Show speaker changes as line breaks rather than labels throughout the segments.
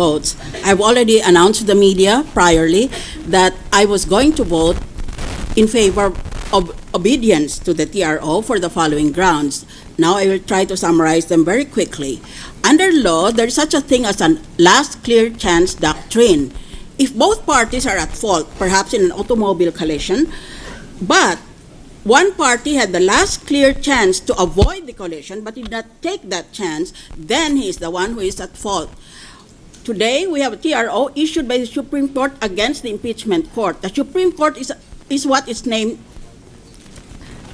votes. I've already announced to the media priorly that I was going to vote in favor of obedience to the TRO for the following grounds. Now I will try to summarize them very quickly. Under law, there is such a thing as a last clear chance doctrine. If both parties are at fault, perhaps in an automobile collision, but one party had the last clear chance to avoid the collision but did not take that chance, then he is the one who is at fault. Today, we have a TRO issued by the Supreme Court against the impeachment court. The Supreme Court is what its name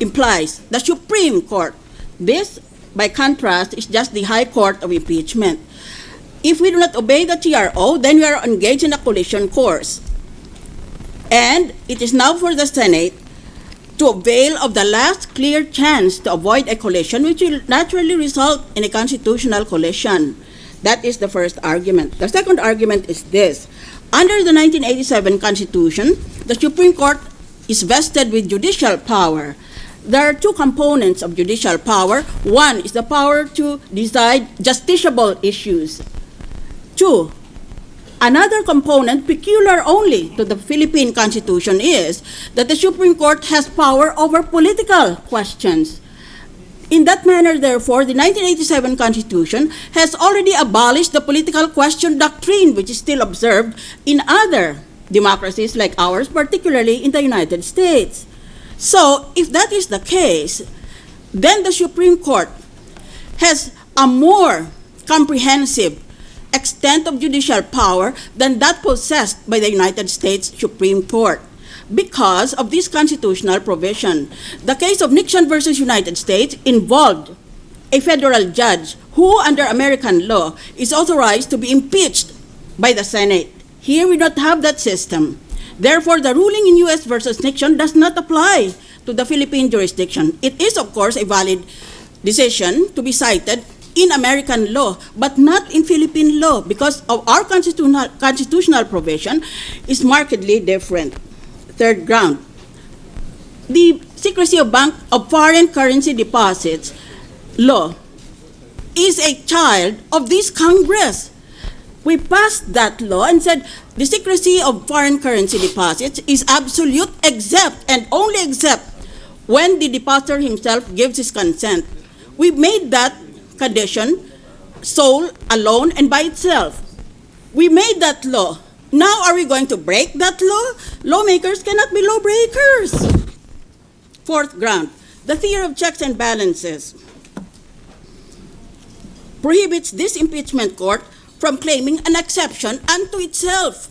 implies, the Supreme Court. This, by contrast, is just the High Court of impeachment. If we do not obey the TRO, then we are engaged in a collision course. And it is now for the Senate to avail of the last clear chance to avoid a collision, which will naturally result in a constitutional collision. That is the first argument. The second argument is this. Under the 1987 Constitution, the Supreme Court is vested with judicial power. There are two components of judicial power. One is the power to decide justiciable issues. Two, another component peculiar only to the Philippine Constitution is that the Supreme Court has power over political questions. In that manner, therefore, the 1987 Constitution has already abolished the political question doctrine, which is still observed in other democracies like ours, particularly in the United States. So, if that is the case, then the Supreme Court has a more comprehensive extent of judicial power than that possessed by the United States Supreme Court because of this constitutional provision. The case of Nixon versus United States involved a federal judge who, under American law, is authorized to be impeached by the Senate. Here we don't have that system. Therefore, the ruling in U.S. versus Nixon does not apply to the Philippine jurisdiction. It is, of course, a valid decision to be cited in American law, but not in Philippine law because of our constitutional provision is markedly different. Third ground, the secrecy of foreign currency deposits law is a child of this Congress. We passed that law and said the secrecy of foreign currency deposits is absolute except and only except when the depositor himself gives his consent. We made that condition sole, alone, and by itself. We made that law. Now are we going to break that law? Lawmakers cannot be lawbreakers. Fourth ground, the theory of checks and balances prohibits this impeachment court from claiming an exception unto itself.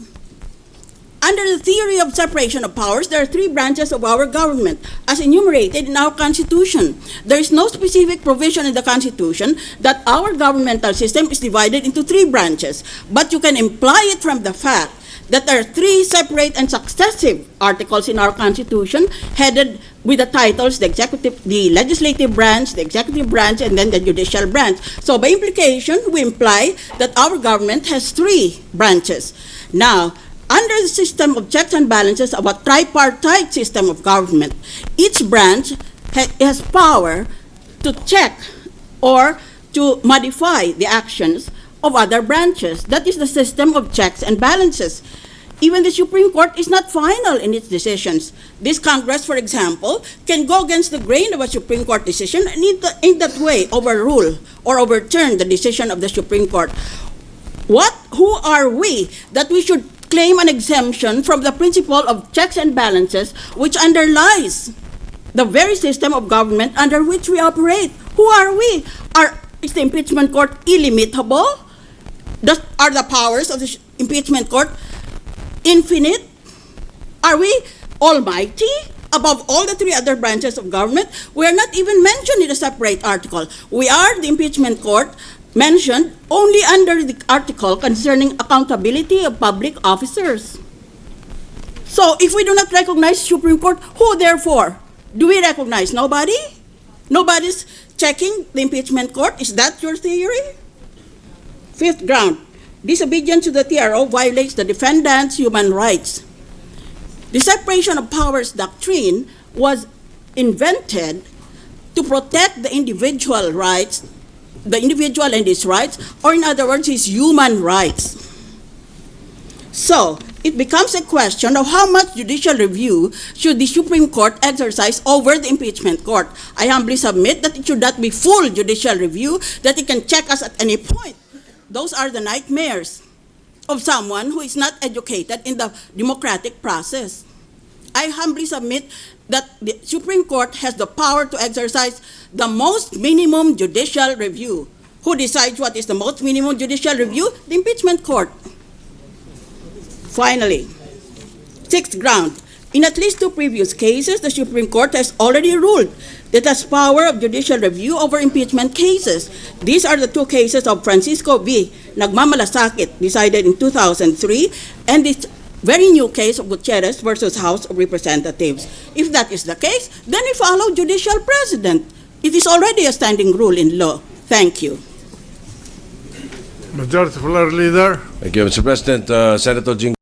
Under the theory of separation of powers, there are three branches of our government, as enumerated in our Constitution. There is no specific provision in the Constitution that our governmental system is divided into three branches, but you can imply it from the fact that there are three separate and successive articles in our Constitution headed with the titles, the legislative branch, the executive branch, and then the judicial branch. So by implication, we imply that our government has three branches. Now, under the system of checks and balances of a tripartite system of government, each branch has power to check or to modify the actions of other branches. That is the system of checks and balances. Even the Supreme Court is not final in its decisions. This Congress, for example, can go against the grain of a Supreme Court decision and in that way overrule or overturn the decision of the Supreme Court. Who are we that we should claim an exemption from the principle of checks and balances which underlies the very system of government under which we operate? Who are we? Is the impeachment court illimitable? Are the powers of the impeachment court infinite? Are we almighty above all the three other branches of government? We are not even mentioned in a separate article. We are the impeachment court mentioned only under the article concerning accountability of public officers. So if we do not recognize Supreme Court, who therefore do we recognize? Nobody? Nobody's checking the impeachment court? Is that your theory? Fifth ground, disobedience to the TRO violates the defendant's human rights. The separation of powers doctrine was invented to protect the individual rights, the individual and his rights, or in other words, his human rights. So, it becomes a question of how much judicial review should the Supreme Court exercise over the impeachment court. I humbly submit that it should not be full judicial review, that it can check us at any point. Those are the nightmares of someone who is not educated in the democratic process. I humbly submit that the Supreme Court has the power to exercise the most minimum judicial review. Who decides what is the most minimum judicial review? The impeachment court. Finally, sixth ground. In at least two previous cases, the Supreme Court has already ruled it has power of judicial review over impeachment cases. These are the two cases of Francisco V. Nagmamalasakit, decided in 2003, and this very new case of Gutierrez versus House of Representatives. If that is the case, then we follow judicial precedent. It is already a standing rule in law. Thank you.
Majority Floor Leader.
Thank you, Mr. President. Senator Jing